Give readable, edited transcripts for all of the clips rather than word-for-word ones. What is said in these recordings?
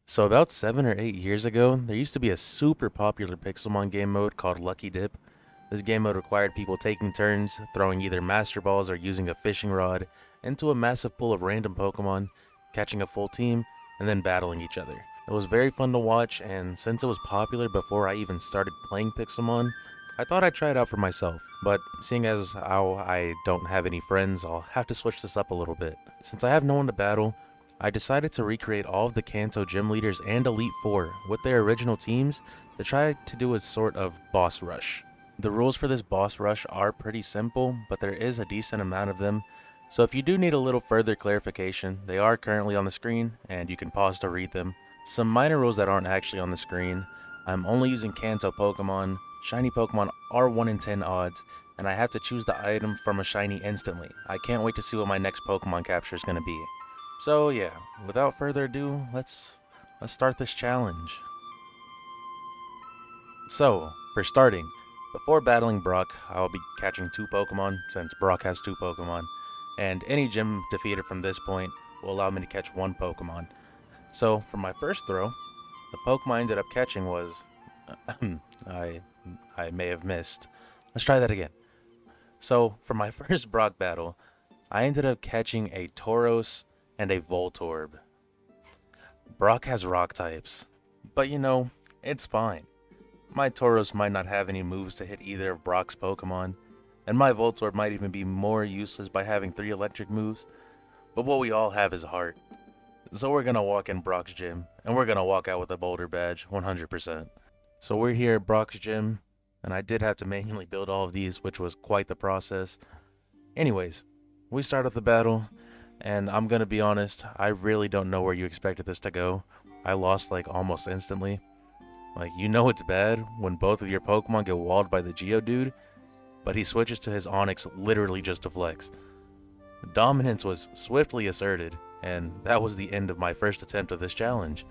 So about 7 or 8 years ago, there used to be a super popular Pixelmon game mode called Lucky Dip. This game mode required people taking turns, throwing either Master Balls or using a fishing rod into a massive pool of random Pokemon, catching a full team, and then battling each other. It was very fun to watch, and since it was popular before I even started playing Pixelmon, I thought I'd try it out for myself. But seeing as how I don't have any friends, I'll have to switch this up a little bit. Since I have no one to battle, I decided to recreate all of the KANTO gym leaders and Elite Four with their original teams to try to do a sort of boss rush. The rules for this boss rush are pretty simple, but there is a decent amount of them, so if you do need a little further clarification, they are currently on the screen and you can pause to read them. Some minor rules that aren't actually on the screen: I'm only using KANTO Pokemon, shiny Pokemon are 1 in 10 odds, and I have to choose the item from a shiny instantly. I can't wait to see what my next Pokemon capture is going to be. So yeah, without further ado, let's start this challenge. So, for starting, before battling Brock, I'll be catching 2 Pokemon since Brock has 2 Pokemon, and any gym defeated from this point will allow me to catch 1 Pokemon. So, for my first throw, the Pokemon I ended up catching was... I may have missed. Let's try that again. So, for my first Brock battle, I ended up catching a Tauros and a Voltorb. Brock has rock types, but you know, it's fine. My Tauros might not have any moves to hit either of Brock's Pokemon, and my Voltorb might even be more useless by having 3 electric moves, but what we all have is heart. So we're gonna walk in Brock's gym, and we're gonna walk out with a Boulder badge, 100%. So we're here at Brock's gym, and I did have to manually build all of these, which was quite the process. Anyways, we start off the battle, and I'm gonna be honest, I really don't know where you expected this to go. I lost like almost instantly. Like, you know it's bad when both of your Pokemon get walled by the Geodude, but he switches to his Onix literally just to flex. Dominance was swiftly asserted, and that was the end of my first attempt of this challenge.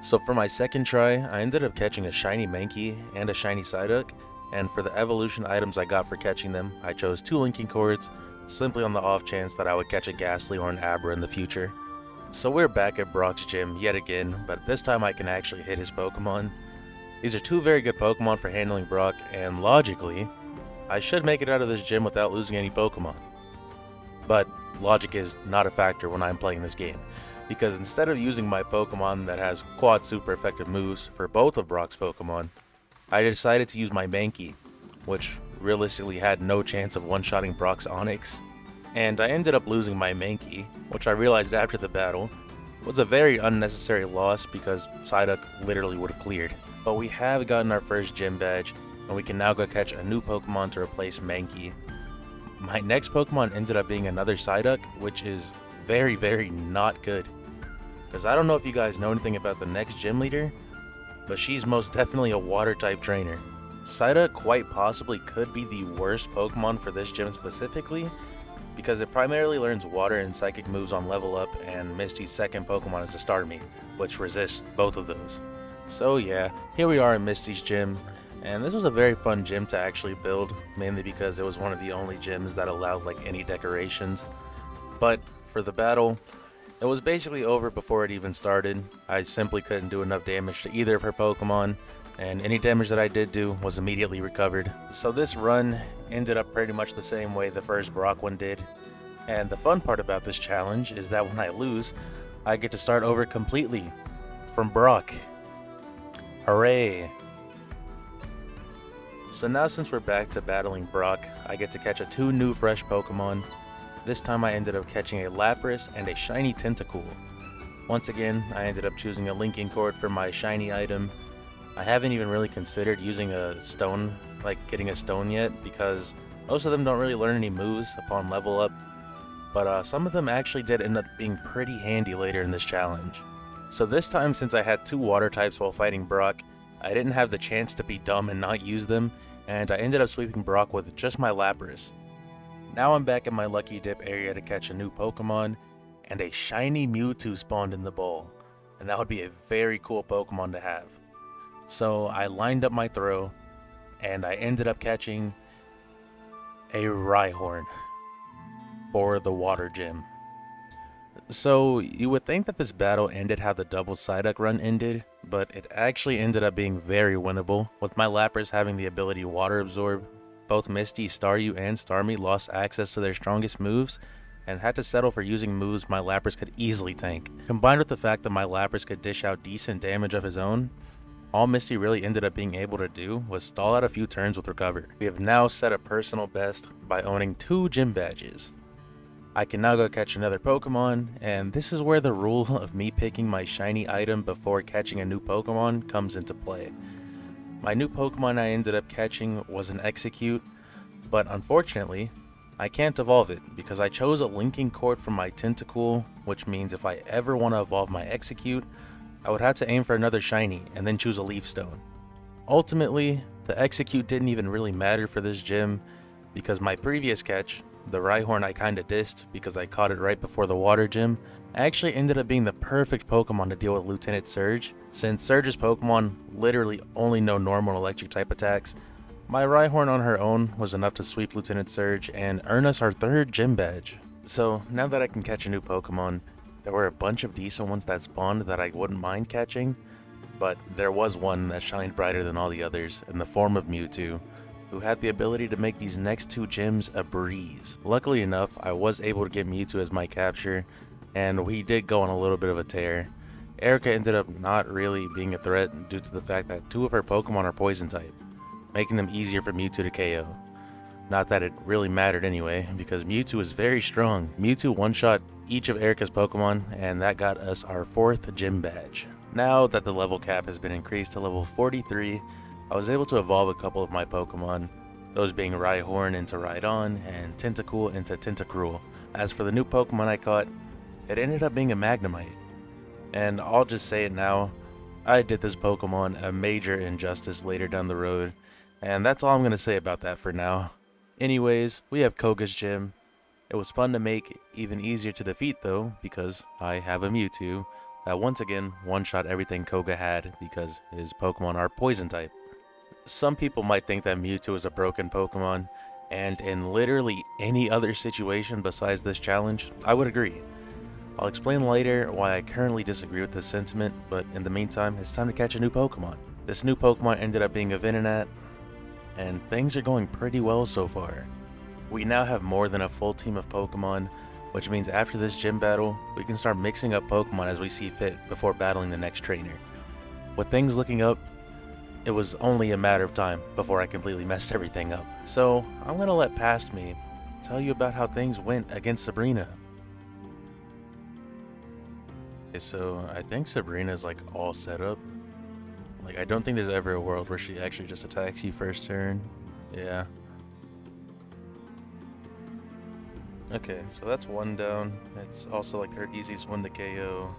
So for my second try, I ended up catching a shiny Mankey and a shiny Psyduck, and for the evolution items I got for catching them, I chose 2 linking cords, simply on the off chance that I would catch a Ghastly or an Abra in the future. So we're back at Brock's gym yet again, but this time I can actually hit his Pokemon. These are 2 very good Pokemon for handling Brock, and logically, I should make it out of this gym without losing any Pokemon. But logic is not a factor when I'm playing this game, because instead of using my Pokemon that has quad super effective moves for both of Brock's Pokemon, I decided to use my Mankey, which realistically had no chance of one-shotting Brock's Onix. And I ended up losing my Mankey, which I realized after the battle was a very unnecessary loss because Psyduck literally would have cleared. But we have gotten our first gym badge, and we can now go catch a new Pokemon to replace Mankey. My next Pokemon ended up being another Psyduck, which is very, very not good. Because I don't know if you guys know anything about the next gym leader, but she's most definitely a water-type trainer. Psyduck quite possibly could be the worst Pokemon for this gym specifically, because it primarily learns water and psychic moves on level up, and Misty's second Pokemon is a Starmie, which resists both of those. So yeah, here we are in Misty's gym, and this was a very fun gym to actually build, mainly because it was one of the only gyms that allowed like any decorations. But for the battle, it was basically over before it even started. I simply couldn't do enough damage to either of her Pokemon, and any damage that I did do was immediately recovered. So this run ended up pretty much the same way the first Brock one did. And the fun part about this challenge is that when I lose, I get to start over completely. from Brock. Hooray! So now since we're back to battling Brock, I get to catch two new fresh Pokemon. This time I ended up catching a Lapras and a shiny Tentacool. Once again, I ended up choosing a linking cord for my shiny item. I haven't even really considered using a stone, like getting a stone yet, because most of them don't really learn any moves upon level up. But some of them actually did end up being pretty handy later in this challenge. So this time, since I had two water types while fighting Brock, I didn't have the chance to be dumb and not use them, and I ended up sweeping Brock with just my Lapras. Now I'm back in my Lucky Dip area to catch a new Pokemon, and a shiny Mewtwo spawned in the bowl, and that would be a very cool Pokemon to have. So I lined up my throw, and I ended up catching a Rhyhorn for the Water Gym. So you would think that this battle ended how the double Psyduck run ended, but it actually ended up being very winnable, with my Lapras having the ability Water Absorb. Both Misty, Staryu, and Starmie lost access to their strongest moves, and had to settle for using moves my Lapras could easily tank. Combined with the fact that my Lapras could dish out decent damage of his own, all Misty really ended up being able to do was stall out a few turns with Recover. We have now set a personal best by owning 2 gym badges. I can now go catch another Pokemon, and this is where the rule of me picking my shiny item before catching a new Pokemon comes into play. My new Pokemon I ended up catching was an Execute, but unfortunately, I can't evolve it because I chose a linking cord from my Tentacool, which means if I ever want to evolve my Execute, I would have to aim for another shiny and then choose a Leaf Stone. Ultimately, the Execute didn't even really matter for this gym because my previous catch, the Rhyhorn I kinda dissed because I caught it right before the water gym, actually ended up being the perfect Pokemon to deal with Lieutenant Surge. Since Surge's Pokemon literally only know normal electric type attacks, my Rhyhorn on her own was enough to sweep Lieutenant Surge and earn us our 3rd gym badge. So now that I can catch a new Pokemon, there were a bunch of decent ones that spawned that I wouldn't mind catching, but there was one that shined brighter than all the others in the form of Mewtwo, who had the ability to make these next 2 gyms a breeze. Luckily enough, I was able to get Mewtwo as my capture, and we did go on a little bit of a tear. Erica ended up not really being a threat due to the fact that 2 of her Pokemon are poison type, making them easier for Mewtwo to KO. Not that it really mattered anyway, because Mewtwo is very strong. Mewtwo one-shot each of Erica's Pokemon, and that got us our 4th gym badge. Now that the level cap has been increased to level 43, I was able to evolve a couple of my Pokemon, those being Rhyhorn into Rhydon and Tentacool into Tentacruel. As for the new Pokemon I caught, it ended up being a Magnemite. And I'll just say it now, I did this Pokemon a major injustice later down the road, and that's all I'm going to say about that for now. Anyways, we have Koga's gym. It was fun to make, even easier to defeat though, because I have a Mewtwo that once again one-shot everything Koga had because his Pokemon are poison type. Some people might think that Mewtwo is a broken Pokemon, and in literally any other situation besides this challenge, I would agree. I'll explain later why I currently disagree with this sentiment, but in the meantime, it's time to catch a new Pokemon. This new Pokemon ended up being a Venonat, and things are going pretty well so far. We now have more than a full team of Pokemon, which means after this gym battle, we can start mixing up Pokemon as we see fit before battling the next trainer. With things looking up, it was only a matter of time before I completely messed everything up. So I'm gonna let past me tell you about how things went against Sabrina. Okay, so I think Sabrina's like all set up. Like I don't think there's ever a world where she actually just attacks you first turn. Yeah. Okay, so that's one down. It's also like her easiest one to KO.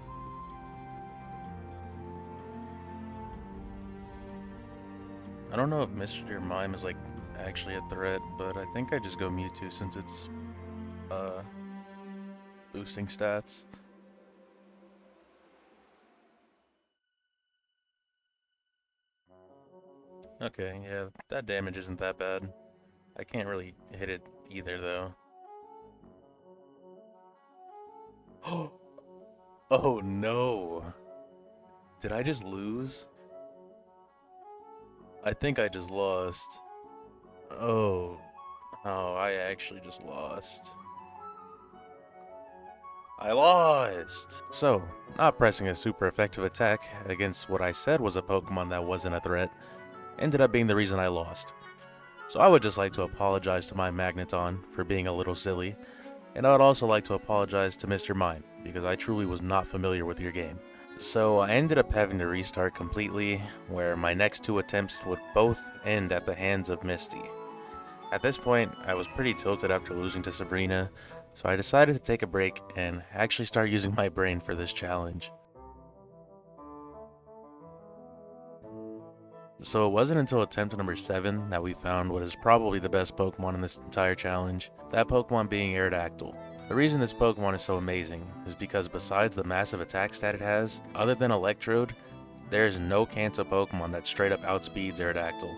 I don't know if Mr. Mime is like actually a threat, but I think I just go Mewtwo since it's boosting stats. Okay, yeah, that damage isn't that bad. I can't really hit it either though. Oh no! Did I just lose? I think I just lost. Oh. Oh, I actually just lost. I lost! So, not pressing a super effective attack against what I said was a Pokemon that wasn't a threat ended up being the reason I lost. So I would just like to apologize to my Magneton for being a little silly, and I would also like to apologize to Mr. Mime because I truly was not familiar with your game. So I ended up having to restart completely, where my next two attempts would both end at the hands of Misty. At this point, I was pretty tilted after losing to Sabrina, so I decided to take a break and actually start using my brain for this challenge. So it wasn't until attempt number 7 that we found what is probably the best Pokemon in this entire challenge, that Pokemon being Aerodactyl. The reason this Pokemon is so amazing is because besides the massive attack stat it has, other than Electrode, there is no Kanto Pokemon that straight up outspeeds Aerodactyl.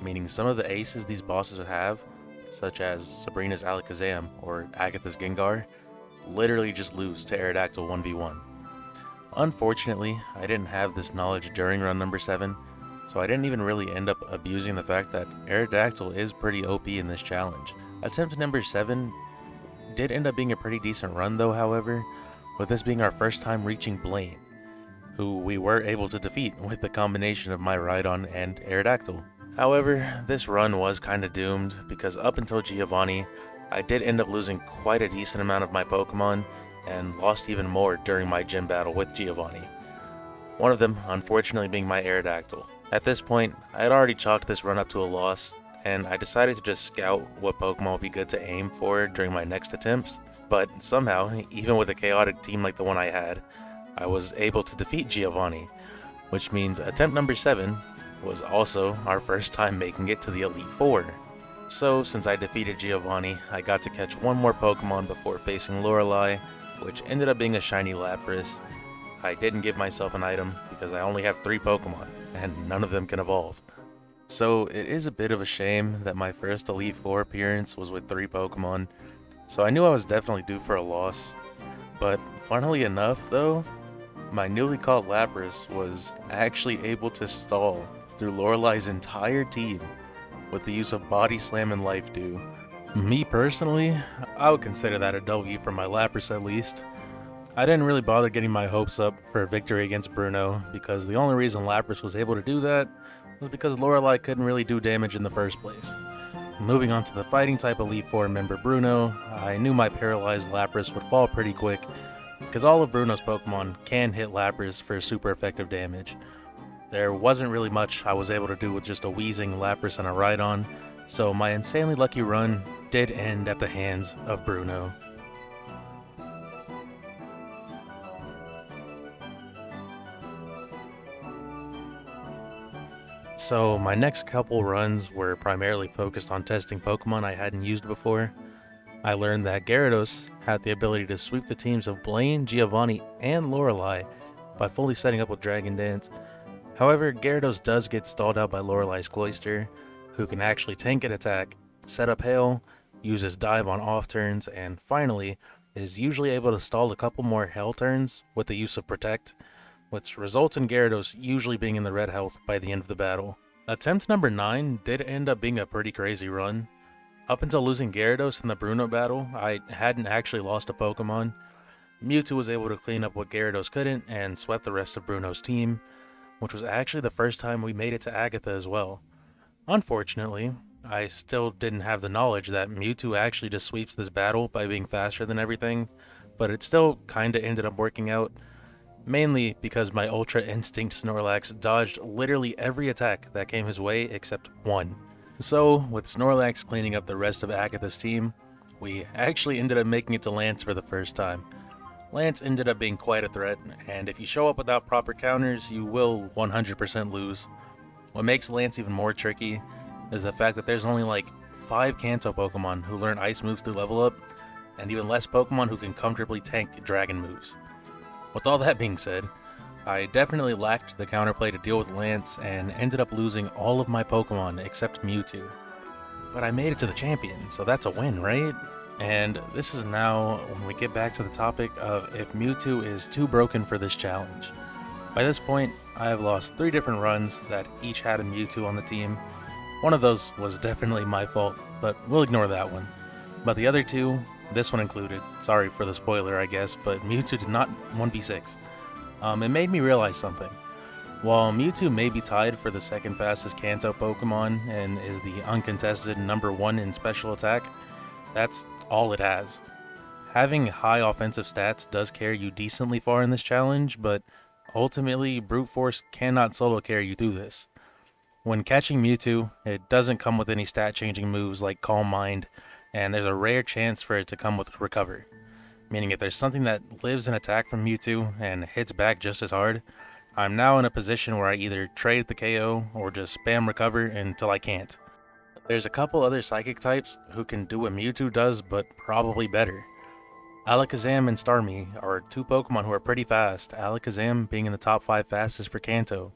Meaning some of the aces these bosses have, such as Sabrina's Alakazam or Agatha's Gengar, literally just lose to Aerodactyl 1v1. Unfortunately, I didn't have this knowledge during run number 7, so I didn't even really end up abusing the fact that Aerodactyl is pretty OP in this challenge. Attempt number 7 did end up being a pretty decent run though, however, with this being our first time reaching Blaine, who we were able to defeat with the combination of my Rhydon and Aerodactyl. However, this run was kinda doomed because up until Giovanni, I did end up losing quite a decent amount of my Pokemon and lost even more during my gym battle with Giovanni. One of them, unfortunately, being my Aerodactyl. At this point, I had already chalked this run up to a loss, and I decided to just scout what Pokemon would be good to aim for during my next attempts, but somehow, even with a chaotic team like the one I had, I was able to defeat Giovanni, which means attempt number 7 was also our first time making it to the Elite Four. So, since I defeated Giovanni, I got to catch one more Pokemon before facing Lorelei, which ended up being a shiny Lapras. I didn't give myself an item because I only have 3 Pokemon, and none of them can evolve. So it is a bit of a shame that my first Elite Four appearance was with 3 Pokemon, so I knew I was definitely due for a loss. But funnily enough though, my newly caught Lapras was actually able to stall through Lorelei's entire team with the use of Body Slam and Life Dew. Me personally, I would consider that a W for my Lapras at least. I didn't really bother getting my hopes up for a victory against Bruno, because the only reason Lapras was able to do that was because Lorelei couldn't really do damage in the first place. Moving on to the fighting type Elite Four member Bruno, I knew my paralyzed Lapras would fall pretty quick, because all of Bruno's Pokemon can hit Lapras for super effective damage. There wasn't really much I was able to do with just a wheezing Lapras and a Rhydon, so my insanely lucky run did end at the hands of Bruno. So my next couple runs were primarily focused on testing Pokemon I hadn't used before. I learned that Gyarados had the ability to sweep the teams of Blaine, Giovanni, and Lorelei by fully setting up with Dragon Dance. However, Gyarados does get stalled out by Lorelei's Cloyster, who can actually tank an attack, set up Hail, uses Dive on off turns, and finally is usually able to stall a couple more Hail turns with the use of Protect, which results in Gyarados usually being in the red health by the end of the battle. Attempt number 9 did end up being a pretty crazy run. Up until losing Gyarados in the Bruno battle, I hadn't actually lost a Pokemon. Mewtwo was able to clean up what Gyarados couldn't and swept the rest of Bruno's team, which was actually the first time we made it to Agatha as well. Unfortunately, I still didn't have the knowledge that Mewtwo actually just sweeps this battle by being faster than everything, but it still kinda ended up working out. Mainly because my Ultra Instinct Snorlax dodged literally every attack that came his way except one. So, with Snorlax cleaning up the rest of Agatha's team, we actually ended up making it to Lance for the first time. Lance ended up being quite a threat, and if you show up without proper counters, you will 100% lose. What makes Lance even more tricky is the fact that there's only like 5 Kanto Pokemon who learn Ice moves through level up, and even less Pokemon who can comfortably tank Dragon moves. With all that being said, I definitely lacked the counterplay to deal with Lance and ended up losing all of my Pokemon except Mewtwo. But I made it to the champion, so that's a win, right? And this is now when we get back to the topic of if Mewtwo is too broken for this challenge. By this point, I have lost 3 different runs that each had a Mewtwo on the team. One of those was definitely my fault, but we'll ignore that one. But the other 2 this one included. Sorry for the spoiler, I guess, but Mewtwo did not 1v6. It made me realize something. While Mewtwo may be tied for the second fastest Kanto Pokemon and is the uncontested number 1 in special attack, that's all it has. Having high offensive stats does carry you decently far in this challenge, but ultimately brute force cannot solo carry you through this. When catching Mewtwo, it doesn't come with any stat changing moves like Calm Mind, and there's a rare chance for it to come with Recover. Meaning if there's something that lives an attack from Mewtwo and hits back just as hard, I'm now in a position where I either trade the KO or just spam Recover until I can't. There's a couple other Psychic types who can do what Mewtwo does, but probably better. Alakazam and Starmie are two Pokemon who are pretty fast, Alakazam being in the top 5 fastest for Kanto,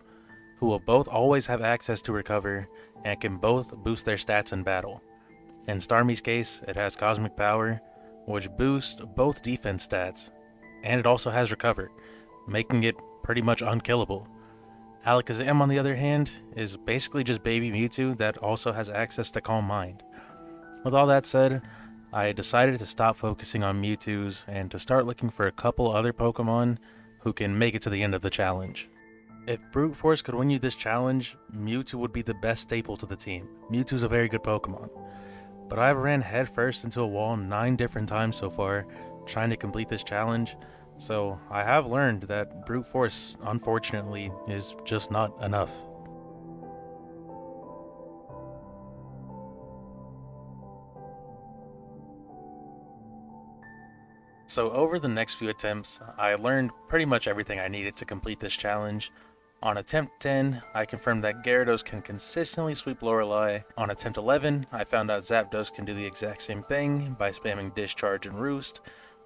who will both always have access to Recover and can both boost their stats in battle. In Starmie's case, it has Cosmic Power, which boosts both defense stats, and it also has Recover, making it pretty much unkillable. Alakazam, on the other hand, is basically just baby Mewtwo that also has access to Calm Mind. With all that said, I decided to stop focusing on Mewtwo's and to start looking for a couple other Pokemon who can make it to the end of the challenge. If Brute Force could win you this challenge, Mewtwo would be the best staple to the team. Mewtwo's a very good Pokemon. But I've ran headfirst into a wall 9 different times so far, trying to complete this challenge, so I have learned that Brute Force, unfortunately, is just not enough. So over the next few attempts, I learned pretty much everything I needed to complete this challenge. On attempt 10, I confirmed that Gyarados can consistently sweep Lorelei. On attempt 11, I found out Zapdos can do the exact same thing by spamming Discharge and Roost,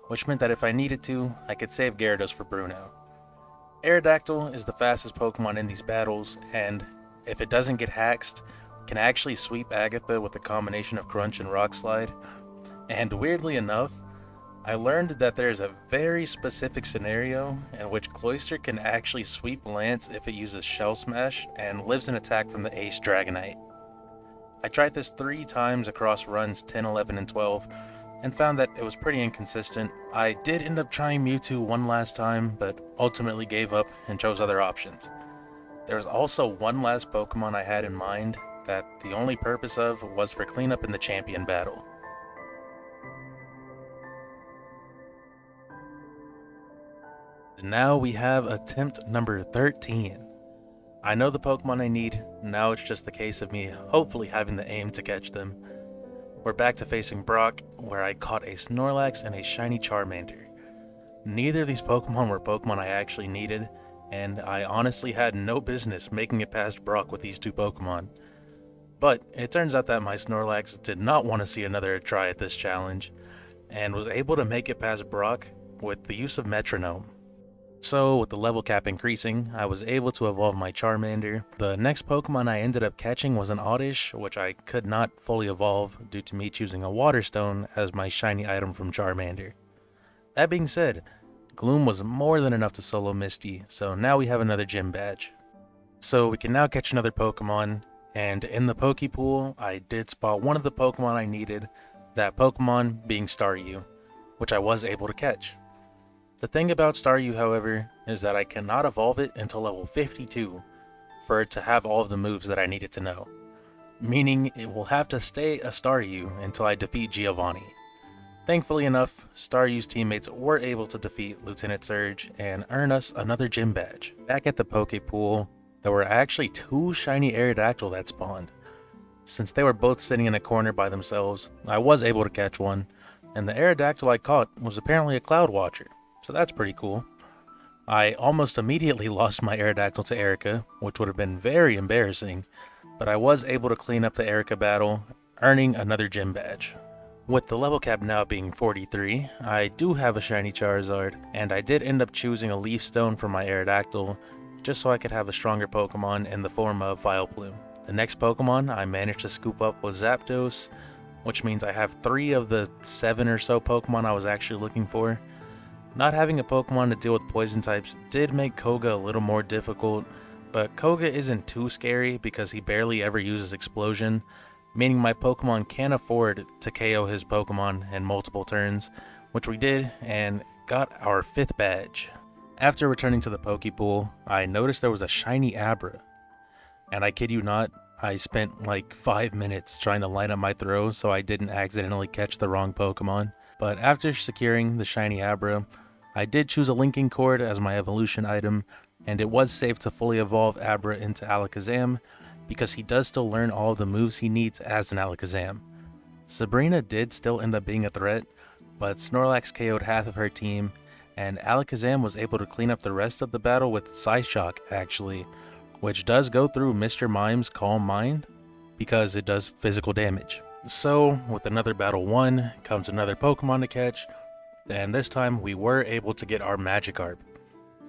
which meant that if I needed to, I could save Gyarados for Bruno. Aerodactyl is the fastest Pokemon in these battles, and if it doesn't get haxed, can actually sweep Agatha with a combination of Crunch and Rock Slide. And weirdly enough, I learned that there's a very specific scenario in which Cloyster can actually sweep Lance if it uses Shell Smash and lives an attack from the Ace Dragonite. I tried this 3 times across runs 10, 11, and 12, and found that it was pretty inconsistent. I did end up trying Mewtwo one last time, but ultimately gave up and chose other options. There was also one last Pokemon I had in mind that the only purpose of was for cleanup in the champion battle. Now we have attempt number 13. I know the Pokemon I need, now it's just the case of me hopefully having the aim to catch them. We're back to facing Brock, where I caught a Snorlax and a shiny Charmander. Neither of these Pokemon were Pokemon I actually needed, and I honestly had no business making it past Brock with these two Pokemon. But it turns out that my Snorlax did not want to see another try at this challenge, and was able to make it past Brock with the use of Metronome. So, with the level cap increasing, I was able to evolve my Charmander. The next Pokemon I ended up catching was an Oddish, which I could not fully evolve due to me choosing a Water Stone as my shiny item from Charmander. That being said, Gloom was more than enough to solo Misty, so now we have another gym badge. So we can now catch another Pokemon, and in the Pokepool, I did spot one of the Pokemon I needed, that Pokemon being Staryu, which I was able to catch. The thing about Staryu, however, is that I cannot evolve it until level 52 for it to have all of the moves that I needed to know. Meaning it will have to stay a Staryu until I defeat Giovanni. Thankfully enough, Staryu's teammates were able to defeat Lieutenant Surge and earn us another gym badge. Back at the Pokepool, there were actually 2 shiny Aerodactyl that spawned. Since they were both sitting in a corner by themselves, I was able to catch one, and the Aerodactyl I caught was apparently a Cloud Watcher. So that's pretty cool. I almost immediately lost my Aerodactyl to Erica, which would have been very embarrassing, but I was able to clean up the Erica battle, earning another gym badge. With the level cap now being 43, I do have a shiny Charizard, and I did end up choosing a Leaf Stone for my Aerodactyl, just so I could have a stronger Pokemon in the form of Vileplume. The next Pokemon I managed to scoop up was Zapdos, which means I have 3 of the 7 or so Pokemon I was actually looking for. Not having a Pokemon to deal with poison types did make Koga a little more difficult, but Koga isn't too scary because he barely ever uses Explosion, meaning my Pokemon can afford to KO his Pokemon in multiple turns, which we did and got our 5th badge. After returning to the Pokepool, I noticed there was a shiny Abra, and I kid you not, I spent like 5 minutes trying to line up my throw so I didn't accidentally catch the wrong Pokemon. But after securing the shiny Abra, I did choose a linking cord as my evolution item, and it was safe to fully evolve Abra into Alakazam because he does still learn all of the moves he needs as an Alakazam. Sabrina did still end up being a threat, but Snorlax KO'd half of her team, and Alakazam was able to clean up the rest of the battle with Psyshock actually, which does go through Mr. Mime's Calm Mind because it does physical damage. So with another battle won comes another Pokemon to catch, and this time we were able to get our Magikarp.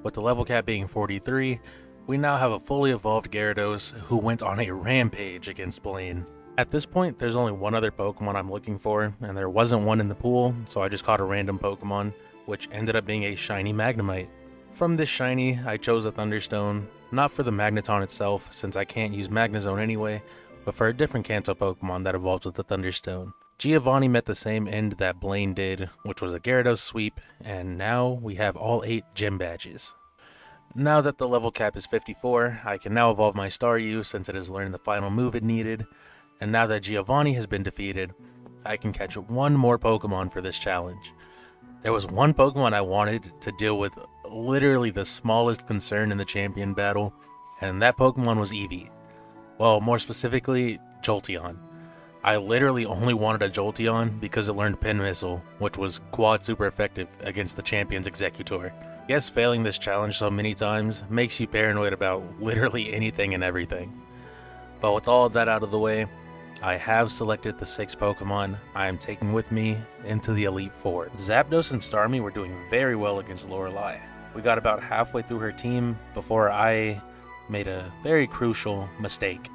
With the level cap being 43, we now have a fully evolved Gyarados who went on a rampage against Blaine. At this point, there's only one other Pokemon I'm looking for, and there wasn't one in the pool, so I just caught a random Pokemon, which ended up being a shiny Magnemite. From this shiny, I chose a Thunderstone, not for the Magneton itself, since I can't use Magnezone anyway, but for a different Kanto Pokemon that evolved with the Thunderstone. Giovanni met the same end that Blaine did, which was a Gyarados sweep, and now we have all 8 gym badges. Now that the level cap is 54, I can now evolve my Staryu since it has learned the final move it needed, and now that Giovanni has been defeated, I can catch one more Pokemon for this challenge. There was one Pokemon I wanted to deal with literally the smallest concern in the champion battle, and that Pokemon was Eevee. Well, more specifically, Jolteon. I literally only wanted a Jolteon because it learned Pin Missile, which was quad super effective against the champion's Executor. Guess failing this challenge so many times makes you paranoid about literally anything and everything. But with all of that out of the way, I have selected the 6 Pokemon I am taking with me into the Elite Four. Zapdos and Starmie were doing very well against Lorelei. We got about halfway through her team before I made a very crucial mistake.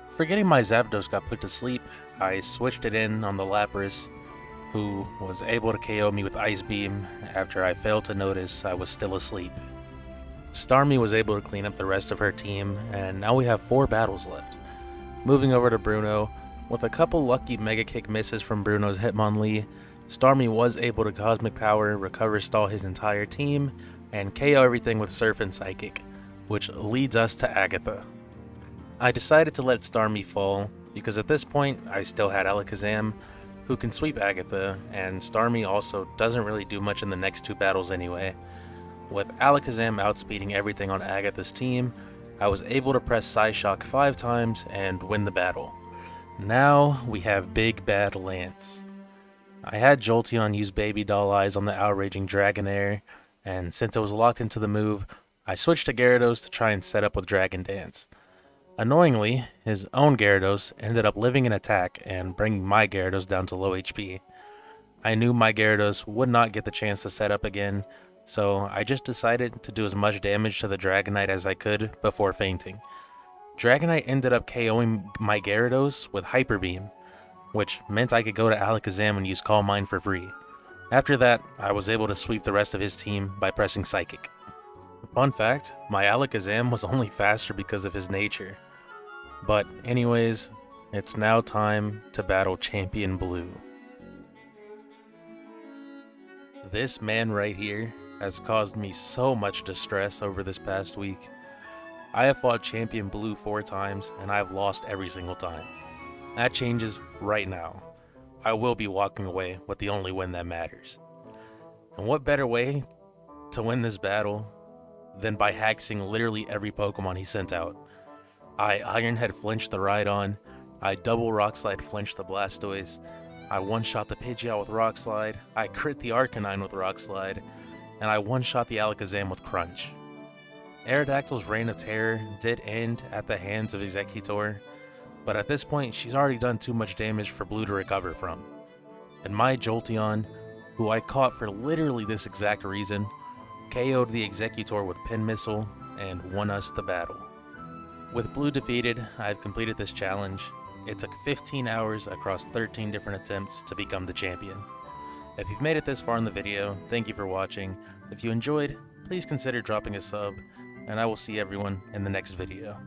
Forgetting my Zapdos got put to sleep, I switched it in on the Lapras, who was able to KO me with Ice Beam after I failed to notice I was still asleep. Starmie was able to clean up the rest of her team, and now we have 4 battles left. Moving over to Bruno, with a couple lucky Mega Kick misses from Bruno's Hitmonlee, Starmie was able to Cosmic Power, Recover Stall his entire team, and KO everything with Surf and Psychic, which leads us to Agatha. I decided to let Starmie fall, because at this point I still had Alakazam, who can sweep Agatha, and Starmie also doesn't really do much in the next 2 battles anyway. With Alakazam outspeeding everything on Agatha's team, I was able to press Psyshock 5 times and win the battle. Now we have Big Bad Lance. I had Jolteon use Baby Doll Eyes on the outraging Dragonair, and since it was locked into the move, I switched to Gyarados to try and set up with Dragon Dance. Annoyingly, his own Gyarados ended up living an attack and bringing my Gyarados down to low HP. I knew my Gyarados would not get the chance to set up again, so I just decided to do as much damage to the Dragonite as I could before fainting. Dragonite ended up KOing my Gyarados with Hyper Beam, which meant I could go to Alakazam and use Calm Mind for free. After that, I was able to sweep the rest of his team by pressing Psychic. Fun fact, my Alakazam was only faster because of his nature. But anyways, it's now time to battle Champion Blue. This man right here has caused me so much distress over this past week. I have fought Champion Blue 4 times, and I have lost every single time. That changes right now. I will be walking away with the only win that matters. And what better way to win this battle than by hexing literally every Pokemon he sent out. I Iron Head flinched the Rhydon, I double Rock Slide flinched the Blastoise, I one-shot the Pidgeot with Rock Slide, I crit the Arcanine with Rock Slide, and I one-shot the Alakazam with Crunch. Aerodactyl's Reign of Terror did end at the hands of Executor, but at this point she's already done too much damage for Blue to recover from. And my Jolteon, who I caught for literally this exact reason, KO'd the Executor with Pin Missile and won us the battle. With Blue defeated, I've completed this challenge. It took 15 hours across 13 different attempts to become the champion. If you've made it this far in the video, thank you for watching. If you enjoyed, please consider dropping a sub, and I will see everyone in the next video.